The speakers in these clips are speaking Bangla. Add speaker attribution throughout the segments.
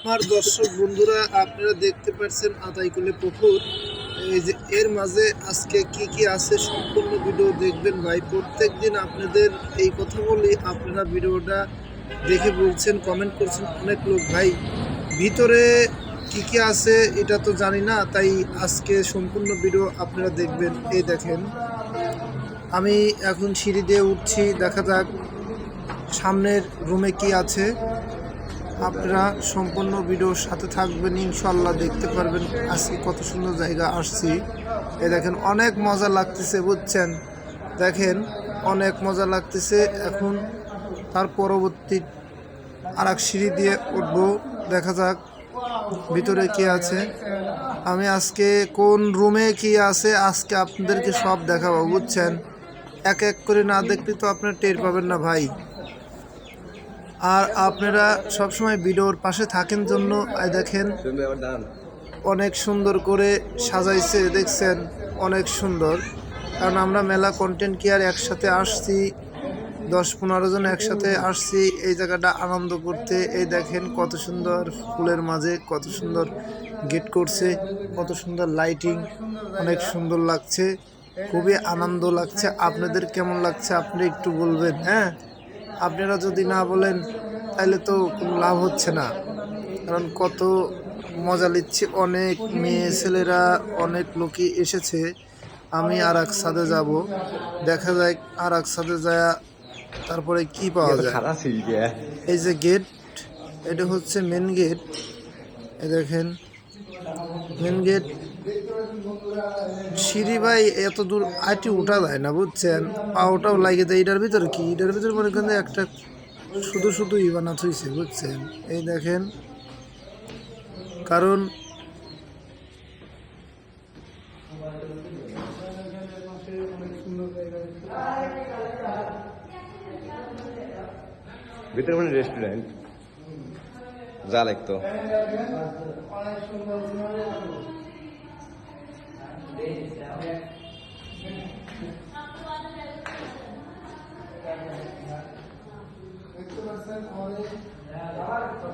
Speaker 1: আমার দর্শক বন্ধুরা, আপনারা দেখতে পাচ্ছেন আতাইকুলে পুকুর। এই যে এর মাঝে আজকে কি কি আছে সম্পূর্ণ ভিডিও দেখবেন ভাই। প্রত্যেক দিন আপনাদের এই কথা বলি, আপনারা ভিডিওটা দেখে বলছেন, কমেন্ট করছেন অনেক লোক ভাই, ভিতরে কি কি আছে এটা তো জানি না, তাই আজকে সম্পূর্ণ ভিডিও আপনারা দেখবেন। এই দেখেন, আমি এখন সিঁড়ি দিয়ে উঠছি, দেখা যাক সামনের রুমে কি আছে। আপনারা সম্পূর্ণ ভিডিওর সাথে থাকবেন, ইনশাল্লাহ দেখতে পারবেন আজকে কত সুন্দর জায়গা আসছি। এই দেখেন, অনেক মজা লাগতেছে বুঝছেন, দেখেন অনেক মজা লাগতেছে। এখন তার পরবর্তী আর এক সিঁড়ি দিয়ে উঠবো, দেখা যাক ভিতরে কি আছে। আমি আজকে কোন রুমে কি আছে আজকে আপনাদেরকে সব দেখাবো বুঝছেন। এক এক করে না দেখলে তো আপনারা টের পাবেন না ভাই। আর আপনারা সবসময় ভিডিওর পাশে থাকেন জন্য দেখেন অনেক সুন্দর করে সাজাইছে, দেখছেন অনেক সুন্দর। কারণ আমরা মেলা কন্টেন্ট ক্রিয়েটর একসাথে আসছি, 10-15 জন একসাথে আসছি এই জায়গাটা আনন্দ করতে। এই দেখেন কত সুন্দর ফুলের মাঝে কত সুন্দর গেট করছে, কত সুন্দর লাইটিং, অনেক সুন্দর লাগছে, খুবই আনন্দ লাগছে। আপনাদের কেমন লাগছে আপনি একটু বলবেন। হ্যাঁ, আপনারা যদি না বলেন তাহলে তো কোনো লাভ হচ্ছে না, কারণ কত মজা নিচ্ছে। অনেক মেয়ে ছেলেরা, অনেক লোকই এসেছে। আমি আর এক ছাদে যাব, দেখা যায় আর এক ছাদে যায় তারপরে কি পাওয়া যায়। এই যে গেট, এটা হচ্ছে মেন গেট। এই দেখেন মেন গেট, সিঁড়ি ভাই এত দূর আইটি উঠা যায় না বুঝছেন, পাওটাও লাগে যায়। এটার ভিতরে কি, এটার ভিতরে মনে করেন একটা শুধু শুধু ইবানা থইছে বুঝছেন। এই দেখেন, কারণ
Speaker 2: ভিতরে মানে রেস্টুরেন্ট যা লাগতো।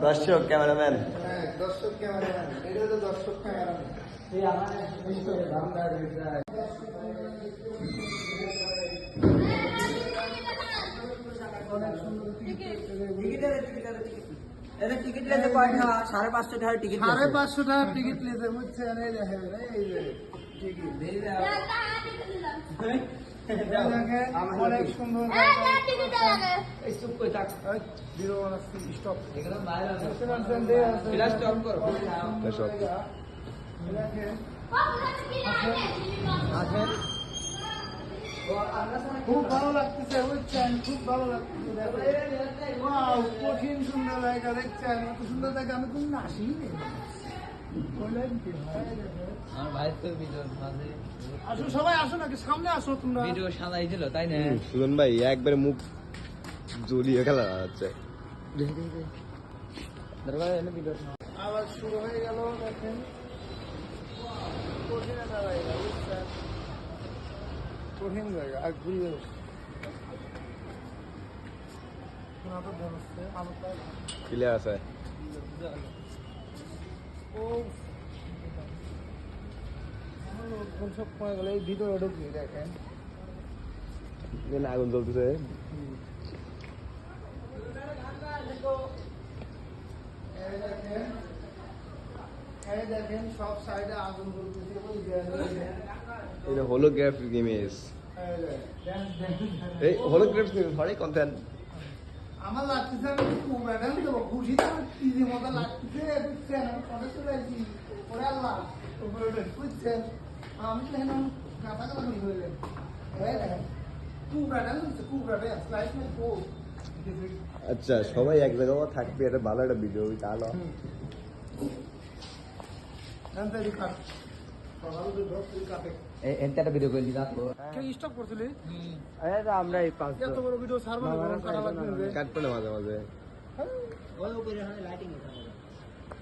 Speaker 2: দর্শক ক্যামেরাম্যান,
Speaker 1: দর্শক ক্যামেরাম্যান, এটা তো দর্শক ক্যামেরাম্যান।
Speaker 3: টিকিট লেতে কয় টাকা? 550 টাকা টিকিট।
Speaker 1: 550 টাকা টিকিট নিতে বুঝছেন। এই দেখেন, এই যে টিকিট অনেক সুন্দর। খুব ভালো লাগতেছে বুঝছেন, খুব ভালো লাগতেছে। কঠিন সুন্দর জায়গা দেখছেন, এত সুন্দর জায়গা আমি কোন আসিনি। আসো সবাই, আসো নাকি সামনে আসো তোমরা।
Speaker 3: ভিডিও সাজাই দিল তাই না?
Speaker 2: সুজন ভাই একবারে মুখ জড়িয়ে খেলা যাচ্ছে।
Speaker 1: আবার শুরু হয়ে গেল। দেখেন কঠিন একটা জায়গা বুঝছেন, কঠিন জায়গা। আর ঘুরিয়ে
Speaker 2: ক্লিয়ার আছে।
Speaker 1: সব কমে গেল, এই ভিতরে ঢুকলি দেখেন
Speaker 2: আগুন জ্বলতেছে।
Speaker 1: দেখেন সব সাইডে আগুন জ্বলতেছে।
Speaker 2: এটা holographic image, এই holographic image হরে কন্টেন্ট
Speaker 1: আমার লাগতেছে আমি খুব ম্যাডাম দেবো, খুশিতে আমার টিভির মতো লাগতেছে বুঝছেন। আমি কবে চলে আসছি, ওরে আল্লাহ উপরে বুঝছেন। আমি তো এখন কাটা কাটা করে হইলেন। খুব ম্যাডাম দিচ্ছে, খুব ম্যাডাম স্লাইস না খুব।
Speaker 2: আচ্ছা, সবাই এক জায়গায় থাকবে, এটা ভালো একটা ভিডিও তাহলে।
Speaker 3: একটা ভিডিও করে দিলাম।
Speaker 1: স্টপ করছিলি?
Speaker 3: আমরা এই পাঁচ
Speaker 1: এত বড় ভিডিও সার্ভার কাটা লাগবে।
Speaker 2: কাট পড়ে মাঝে মাঝে।
Speaker 3: ওই উপরে লাইটিং